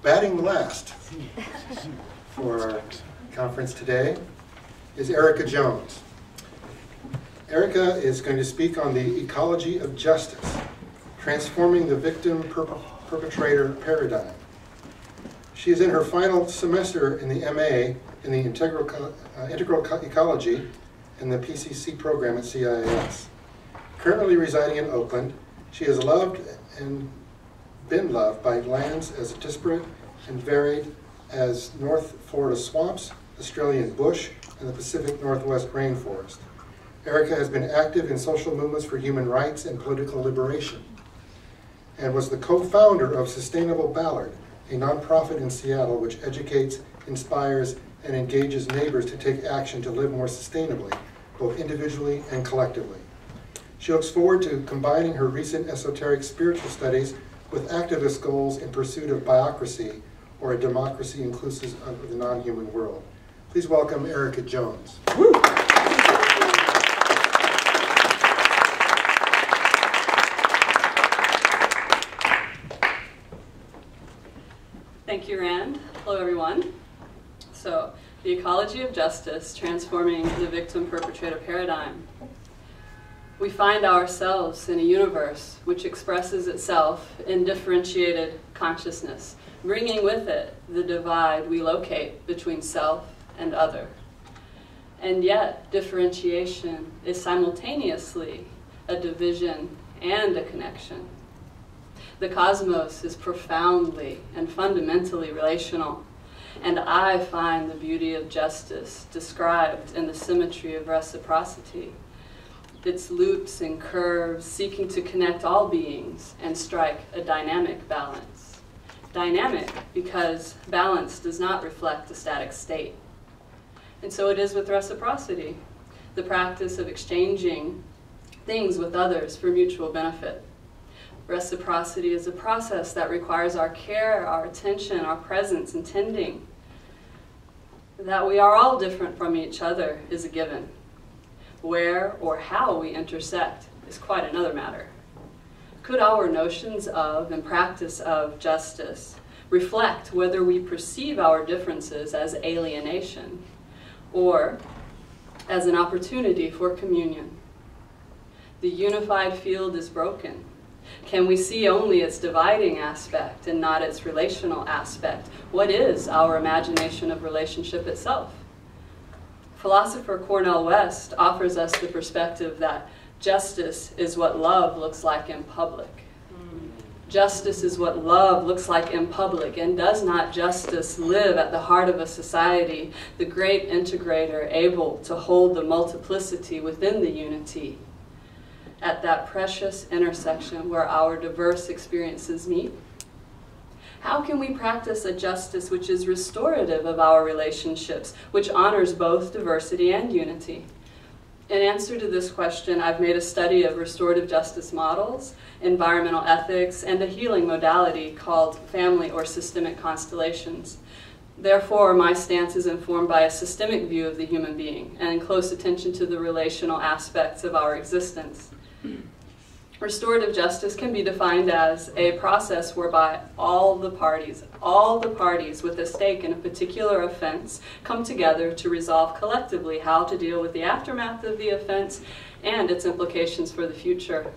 Batting last for our conference today is Erica Jones. Erica is going to speak on the ecology of justice, transforming the victim-perpetrator paradigm. She is in her final semester in the MA in the integral ecology in the PCC program at CIIS. Currently residing in Oakland, she has loved and been loved by lands as disparate and varied as North Florida swamps, Australian bush, and the Pacific Northwest rainforest. Erica has been active in social movements for human rights and political liberation, and was the co-founder of Sustainable Ballard, a nonprofit in Seattle which educates, inspires, and engages neighbors to take action to live more sustainably, both individually and collectively. She looks forward to combining her recent esoteric spiritual studies with activist goals in pursuit of biocracy, or a democracy inclusive of the non-human world. Please welcome Erica Jones. Woo! Thank you, Rand. Hello, everyone. So, the ecology of justice, transforming the victim-perpetrator paradigm. We find ourselves in a universe which expresses itself in differentiated consciousness, bringing with it the divide we locate between self and other. And yet, differentiation is simultaneously a division and a connection. The cosmos is profoundly and fundamentally relational, and I find the beauty of justice described in the symmetry of reciprocity. Its loops and curves seeking to connect all beings and strike a dynamic balance. Dynamic because balance does not reflect a static state. And so it is with reciprocity, the practice of exchanging things with others for mutual benefit. Reciprocity is a process that requires our care, our attention, our presence, and tending. That we are all different from each other is a given. Where or how we intersect is quite another matter. Could our notions of and practice of justice reflect whether we perceive our differences as alienation or as an opportunity for communion? The unified field is broken. Can we see only its dividing aspect and not its relational aspect? What is our imagination of relationship itself? Philosopher Cornel West offers us the perspective that justice is what love looks like in public. Justice is what love looks like in public, and does not justice live at the heart of a society, the great integrator able to hold the multiplicity within the unity, at that precious intersection where our diverse experiences meet? How can we practice a justice which is restorative of our relationships, which honors both diversity and unity? In answer to this question, I've made a study of restorative justice models, environmental ethics, and a healing modality called family or systemic constellations. Therefore, my stance is informed by a systemic view of the human being and close attention to the relational aspects of our existence. Restorative justice can be defined as a process whereby all the parties with a stake in a particular offense come together to resolve collectively how to deal with the aftermath of the offense and its implications for the future.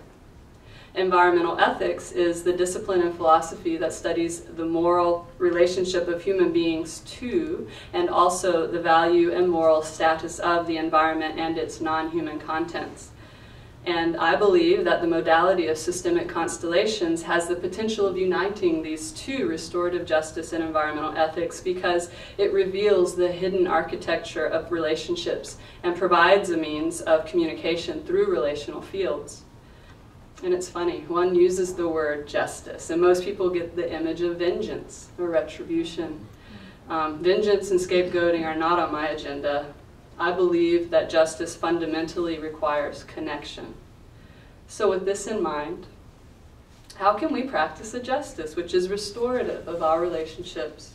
Environmental ethics is the discipline and philosophy that studies the moral relationship of human beings to, and also the value and moral status of the environment and its non-human contents. And I believe that the modality of systemic constellations has the potential of uniting these two, restorative justice and environmental ethics, because it reveals the hidden architecture of relationships and provides a means of communication through relational fields. And it's funny, one uses the word justice, and most people get the image of vengeance or retribution. Vengeance and scapegoating are not on my agenda. I believe that justice fundamentally requires connection. So with this in mind, how can we practice a justice which is restorative of our relationships?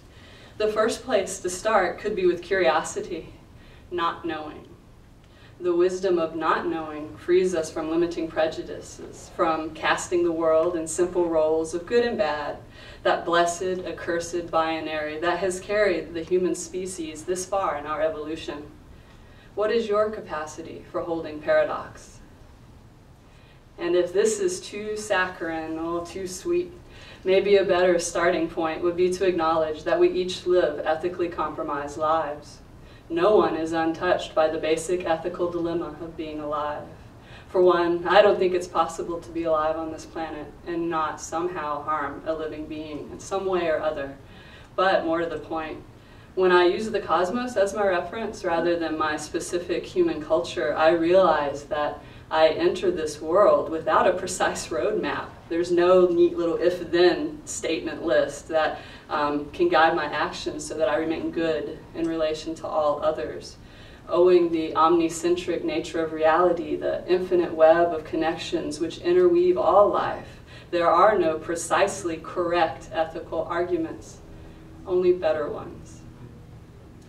The first place to start could be with curiosity, not knowing. The wisdom of not knowing frees us from limiting prejudices, from casting the world in simple roles of good and bad, that blessed, accursed binary that has carried the human species this far in our evolution. What is your capacity for holding paradox? And if this is too saccharine, or too sweet, maybe a better starting point would be to acknowledge that we each live ethically compromised lives. No one is untouched by the basic ethical dilemma of being alive. For one, I don't think it's possible to be alive on this planet and not somehow harm a living being in some way or other. But more to the point, when I use the cosmos as my reference rather than my specific human culture, I realize that I enter this world without a precise roadmap. There's no neat little if-then statement list that can guide my actions so that I remain good in relation to all others. Owing the omnicentric nature of reality, the infinite web of connections which interweave all life, there are no precisely correct ethical arguments, only better ones.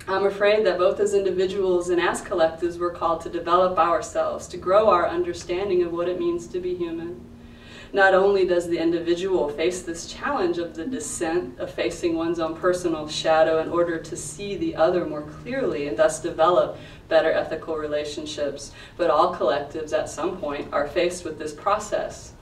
I'm afraid that both as individuals and as collectives we're called to develop ourselves, to grow our understanding of what it means to be human. Not only does the individual face this challenge of the descent, of facing one's own personal shadow in order to see the other more clearly and thus develop better ethical relationships, but all collectives at some point are faced with this process.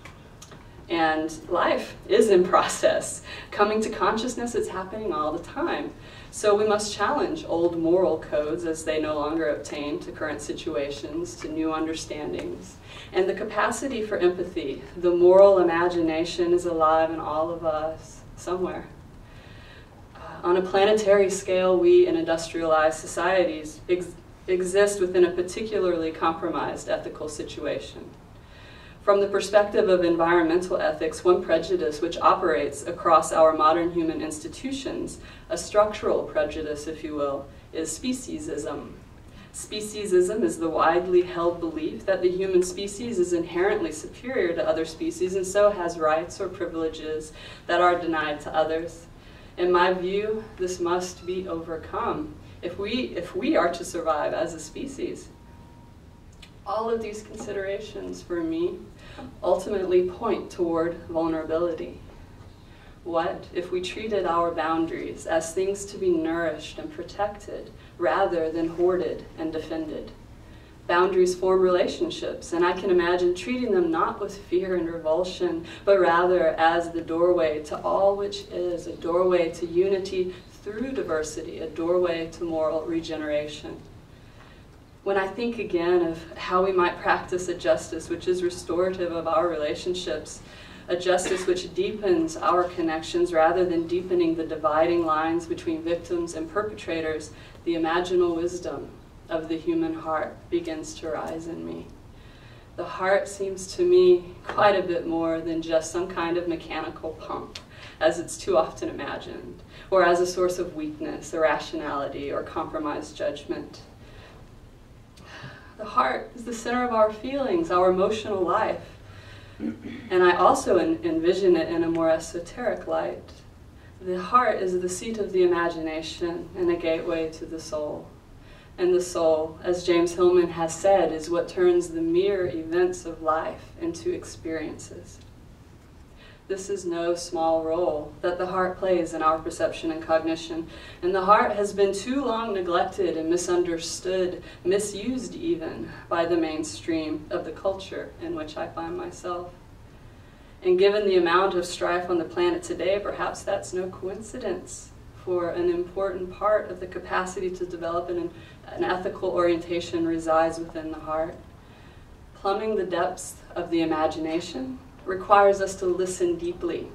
And life is in process. Coming to consciousness, it's happening all the time. So we must challenge old moral codes as they no longer obtain to current situations, to new understandings. And the capacity for empathy, the moral imagination is alive in all of us, somewhere. On a planetary scale, we in industrialized societies exist within a particularly compromised ethical situation. From the perspective of environmental ethics, one prejudice which operates across our modern human institutions, a structural prejudice, if you will, is speciesism. Speciesism is the widely held belief that the human species is inherently superior to other species and so has rights or privileges that are denied to others. In my view, this must be overcome if we are to survive as a species. All of these considerations, for me, ultimately point toward vulnerability. What if we treated our boundaries as things to be nourished and protected rather than hoarded and defended? Boundaries form relationships, and I can imagine treating them not with fear and revulsion, but rather as the doorway to all which is, a doorway to unity through diversity, a doorway to moral regeneration. When I think again of how we might practice a justice which is restorative of our relationships, a justice which deepens our connections rather than deepening the dividing lines between victims and perpetrators, the imaginal wisdom of the human heart begins to rise in me. The heart seems to me quite a bit more than just some kind of mechanical pump, as it's too often imagined, or as a source of weakness, irrationality, or compromised judgment. The heart is the center of our feelings, our emotional life. And I also envision it in a more esoteric light. The heart is the seat of the imagination and a gateway to the soul. And the soul, as James Hillman has said, is what turns the mere events of life into experiences. This is no small role that the heart plays in our perception and cognition, and the heart has been too long neglected and misunderstood, misused even, by the mainstream of the culture in which I find myself. And given the amount of strife on the planet today, perhaps that's no coincidence, for an important part of the capacity to develop an ethical orientation resides within the heart. Plumbing the depths of the imagination requires us to listen deeply,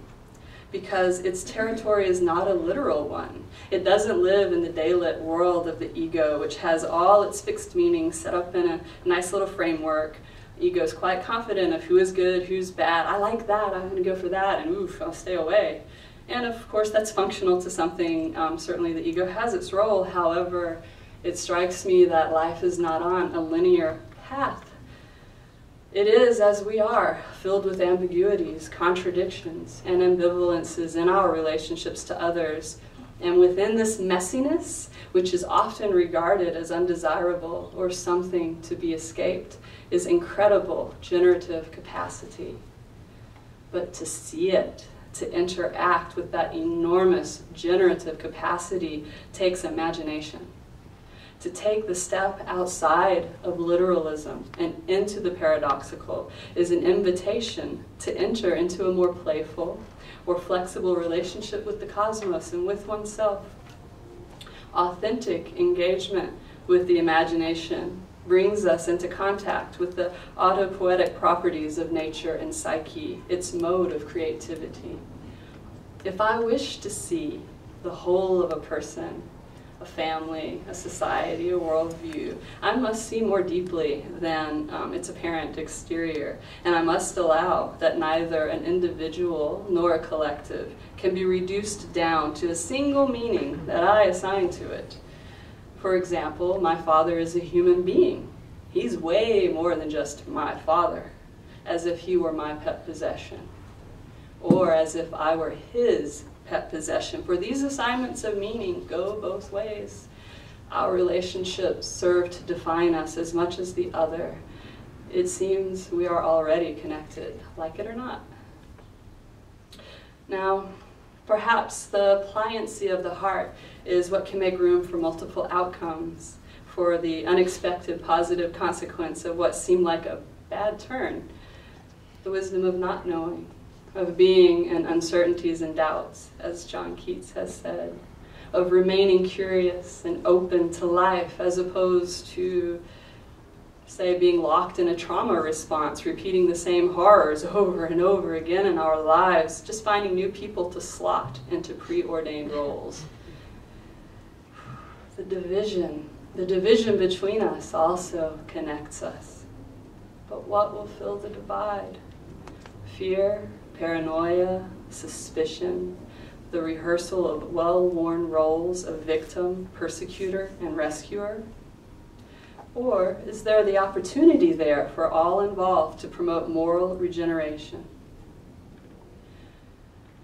because its territory is not a literal one. It doesn't live in the daylit world of the ego, which has all its fixed meanings set up in a nice little framework. Ego is quite confident of who is good, who's bad. I like that, I'm going to go for that, and oof, I'll stay away. And of course that's functional to something. Certainly the ego has its role. However, it strikes me that life is not on a linear path. It is, as we are, filled with ambiguities, contradictions, and ambivalences in our relationships to others, And within this messiness, which is often regarded as undesirable or something to be escaped, is incredible generative capacity. But to see it, to interact with that enormous generative capacity, takes imagination. To take the step outside of literalism and into the paradoxical is an invitation to enter into a more playful or flexible relationship with the cosmos and with oneself. Authentic engagement with the imagination brings us into contact with the autopoetic properties of nature and psyche, its mode of creativity. If I wish to see the whole of a person, a family, a society, a worldview, I must see more deeply than its apparent exterior, and I must allow that neither an individual nor a collective can be reduced down to a single meaning that I assign to it. For example, my father is a human being. He's way more than just my father, as if he were my pet possession, or as if I were his pet possession. For these assignments of meaning go both ways. Our relationships serve to define us as much as the other. It seems we are already connected, like it or not. Now, perhaps the pliancy of the heart is what can make room for multiple outcomes, for the unexpected positive consequence of what seemed like a bad turn, the wisdom of not knowing, of being in uncertainties and doubts, as John Keats has said, of remaining curious and open to life, as opposed to, say, being locked in a trauma response, repeating the same horrors over and over again in our lives, just finding new people to slot into preordained roles. The division between us also connects us. But what will fill the divide? Fear, paranoia, suspicion, the rehearsal of well-worn roles of victim, persecutor, and rescuer? Or is there the opportunity there for all involved to promote moral regeneration?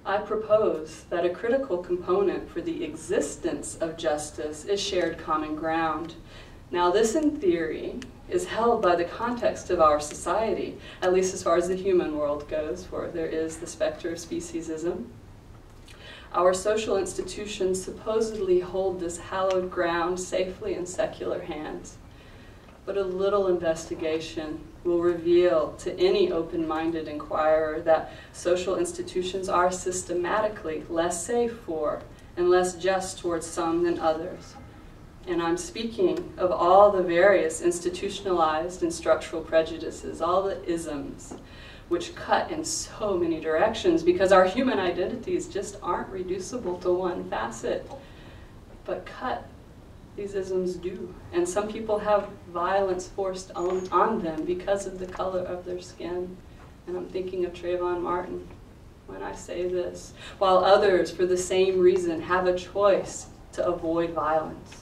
I propose that a critical component for the existence of justice is shared common ground. Now, this in theory is held by the context of our society, at least as far as the human world goes, for there is the specter of speciesism. Our social institutions supposedly hold this hallowed ground safely in secular hands. But a little investigation will reveal to any open-minded inquirer that social institutions are systematically less safe for and less just towards some than others. And I'm speaking of all the various institutionalized and structural prejudices, all the isms, which cut in so many directions because our human identities just aren't reducible to one facet. But cut, these isms do. And some people have violence forced on them because of the color of their skin. And I'm thinking of Trayvon Martin when I say this, while others, for the same reason, have a choice to avoid violence.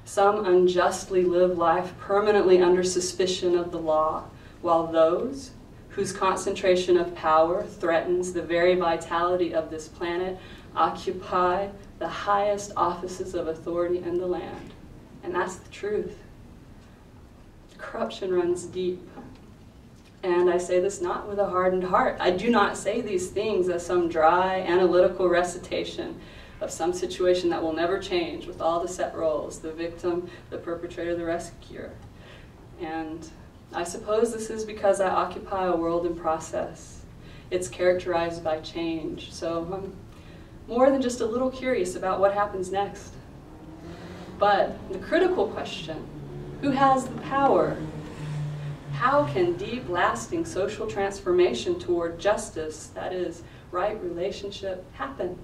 Some unjustly live life permanently under suspicion of the law, while those whose concentration of power threatens the very vitality of this planet occupy the highest offices of authority in the land. And that's the truth. Corruption runs deep. And I say this not with a hardened heart. I do not say these things as some dry, analytical recitation of some situation that will never change with all the set roles, the victim, the perpetrator, the rescuer. And I suppose this is because I occupy a world in process. It's characterized by change. So I'm more than just a little curious about what happens next. But the critical question, who has the power? How can deep, lasting social transformation toward justice, that is, right relationship, happen?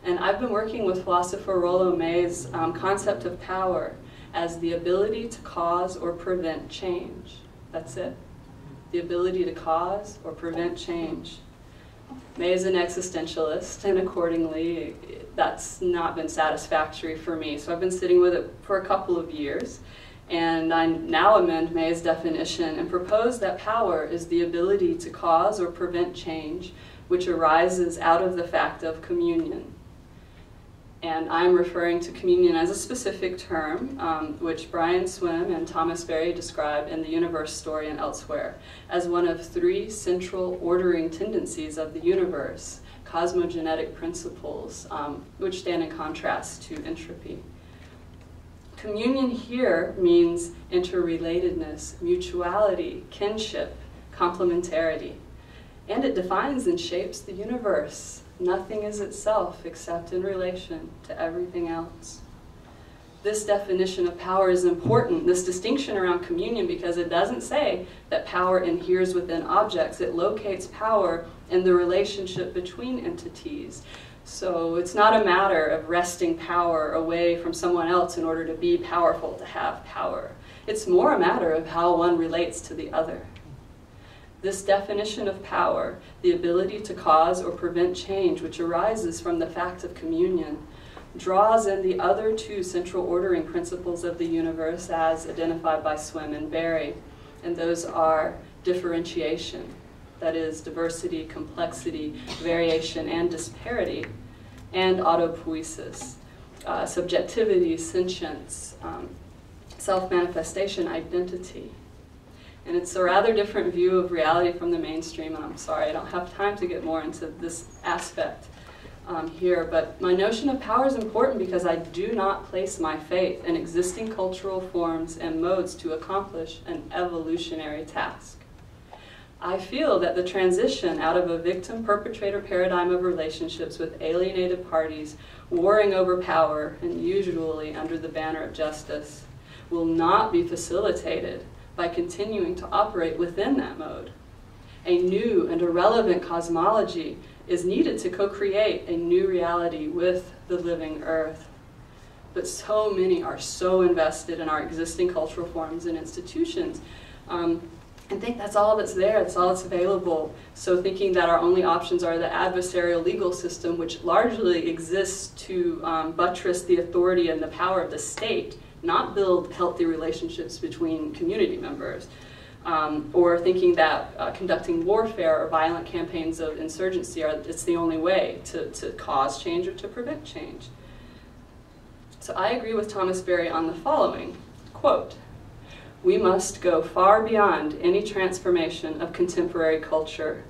And I've been working with philosopher Rollo May's concept of power as the ability to cause or prevent change. That's it. The ability to cause or prevent change. May is an existentialist, and accordingly, that's not been satisfactory for me. So I've been sitting with it for a couple of years, and I now amend May's definition and propose that power is the ability to cause or prevent change which arises out of the fact of communion. And I'm referring to communion as a specific term, which Brian Swim and Thomas Berry describe in The Universe Story and elsewhere as one of three central ordering tendencies of the universe, cosmogenetic principles, which stand in contrast to entropy. Communion here means interrelatedness, mutuality, kinship, complementarity. And it defines and shapes the universe. Nothing is itself except in relation to everything else. This definition of power is important, this distinction around communion, because it doesn't say that power inheres within objects. It locates power in the relationship between entities. So it's not a matter of wresting power away from someone else in order to be powerful, to have power. It's more a matter of how one relates to the other. This definition of power, the ability to cause or prevent change which arises from the fact of communion, draws in the other two central ordering principles of the universe as identified by Swim and Berry, and those are differentiation, that is, diversity, complexity, variation, and disparity, and autopoiesis, subjectivity, sentience, self-manifestation, identity. And it's a rather different view of reality from the mainstream, and I'm sorry, I don't have time to get more into this aspect here, but my notion of power is important because I do not place my faith in existing cultural forms and modes to accomplish an evolutionary task. I feel that the transition out of a victim-perpetrator paradigm of relationships with alienated parties warring over power, and usually under the banner of justice, will not be facilitated by continuing to operate within that mode. A new and irrelevant cosmology is needed to co-create a new reality with the living earth. But so many are so invested in our existing cultural forms and institutions, and think that's all that's there, that's all that's available. So thinking that our only options are the adversarial legal system, which largely exists to buttress the authority and the power of the state, not build healthy relationships between community members, or thinking that conducting warfare or violent campaigns of insurgency it's the only way to cause change or to prevent change. So I agree with Thomas Berry on the following, quote, "We must go far beyond any transformation of contemporary culture.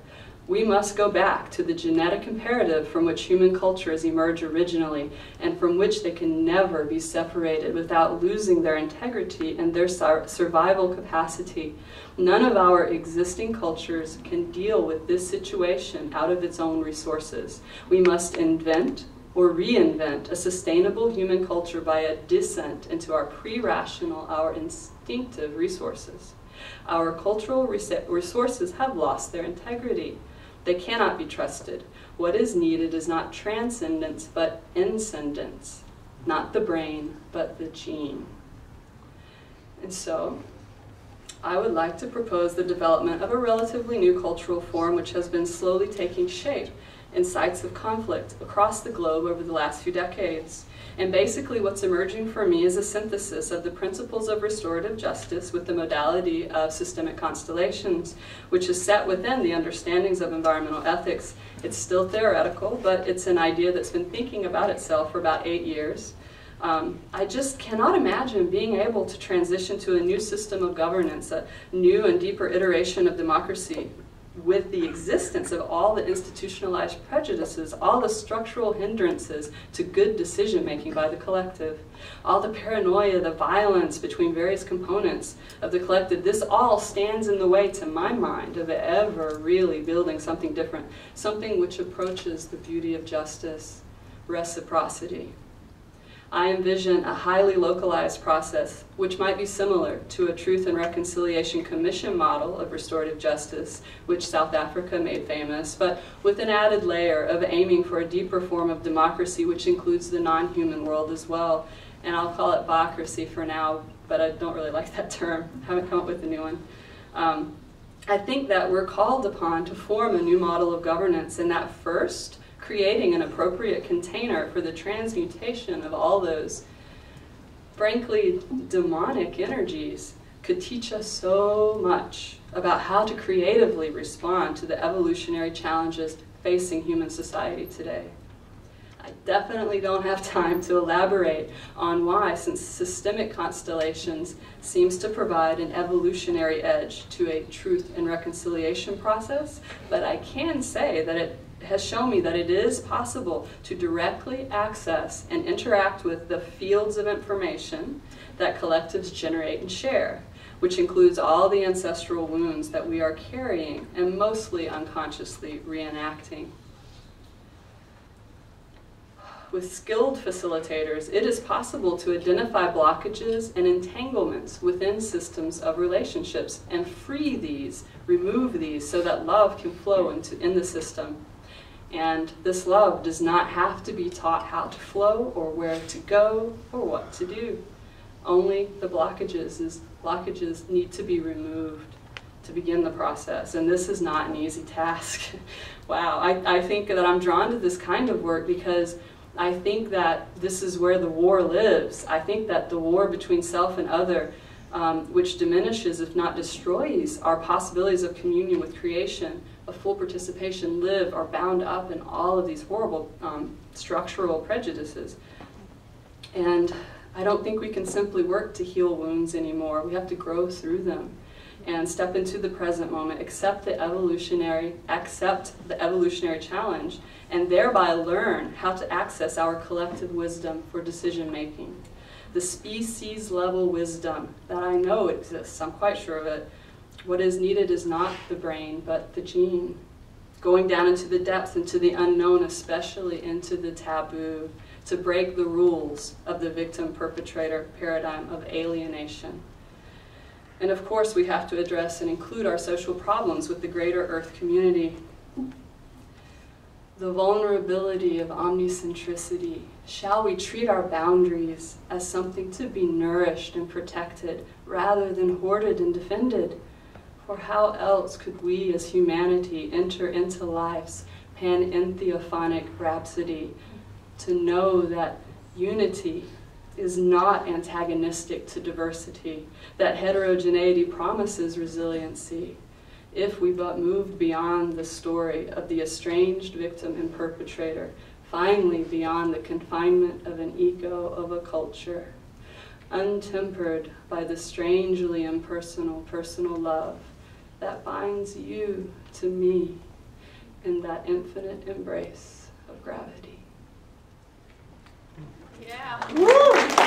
We must go back to the genetic imperative from which human cultures emerge originally and from which they can never be separated without losing their integrity and their survival capacity. None of our existing cultures can deal with this situation out of its own resources. We must invent or reinvent a sustainable human culture by a descent into our pre-rational, our instinctive resources. Our cultural resources have lost their integrity. They cannot be trusted. What is needed is not transcendence, but inscendence. Not the brain, but the gene." And so, I would like to propose the development of a relatively new cultural form which has been slowly taking shape in sites of conflict across the globe over the last few decades. And basically what's emerging for me is a synthesis of the principles of restorative justice with the modality of systemic constellations, which is set within the understandings of environmental ethics. It's still theoretical, but it's an idea that's been thinking about itself for about 8 years. I just cannot imagine being able to transition to a new system of governance, a new and deeper iteration of democracy, with the existence of all the institutionalized prejudices, all the structural hindrances to good decision-making by the collective, all the paranoia, the violence between various components of the collective. This all stands in the way, to my mind, of ever really building something different, something which approaches the beauty of justice, reciprocity. I envision a highly localized process which might be similar to a Truth and Reconciliation Commission model of restorative justice, which South Africa made famous, but with an added layer of aiming for a deeper form of democracy which includes the non-human world as well. And I'll call it biocracy for now, but I don't really like that term. I haven't come up with a new one. I think that we're called upon to form a new model of governance, and that first, creating an appropriate container for the transmutation of all those, frankly, demonic energies could teach us so much about how to creatively respond to the evolutionary challenges facing human society today. I definitely don't have time to elaborate on why, since systemic constellations seems to provide an evolutionary edge to a truth and reconciliation process, but I can say that it has shown me that it is possible to directly access and interact with the fields of information that collectives generate and share, which includes all the ancestral wounds that we are carrying and mostly unconsciously reenacting. With skilled facilitators, it is possible to identify blockages and entanglements within systems of relationships and free these, remove these, so that love can flow in the system. And this love does not have to be taught how to flow or where to go or what to do. Only the blockages need to be removed to begin the process, and this is not an easy task. Wow, I think that I'm drawn to this kind of work because I think that this is where the war lives. I think that the war between self and other, which diminishes, if not destroys, our possibilities of communion with creation, of full participation, live, are bound up in all of these horrible structural prejudices. And I don't think we can simply work to heal wounds anymore. We have to grow through them and step into the present moment, accept the evolutionary challenge, and thereby learn how to access our collective wisdom for decision making. The species level wisdom that I know exists, I'm quite sure of it. What is needed is not the brain, but the gene. Going down into the depths, into the unknown, especially into the taboo, to break the rules of the victim-perpetrator paradigm of alienation. And of course, we have to address and include our social problems with the greater Earth community. The vulnerability of omnicentricity. Shall we treat our boundaries as something to be nourished and protected rather than hoarded and defended? For how else could we as humanity enter into life's panentheophonic rhapsody to know that unity is not antagonistic to diversity, that heterogeneity promises resiliency, if we but moved beyond the story of the estranged victim and perpetrator, finally beyond the confinement of an ego of a culture, untempered by the strangely impersonal personal love that binds you to me in that infinite embrace of gravity. Yeah. Woo!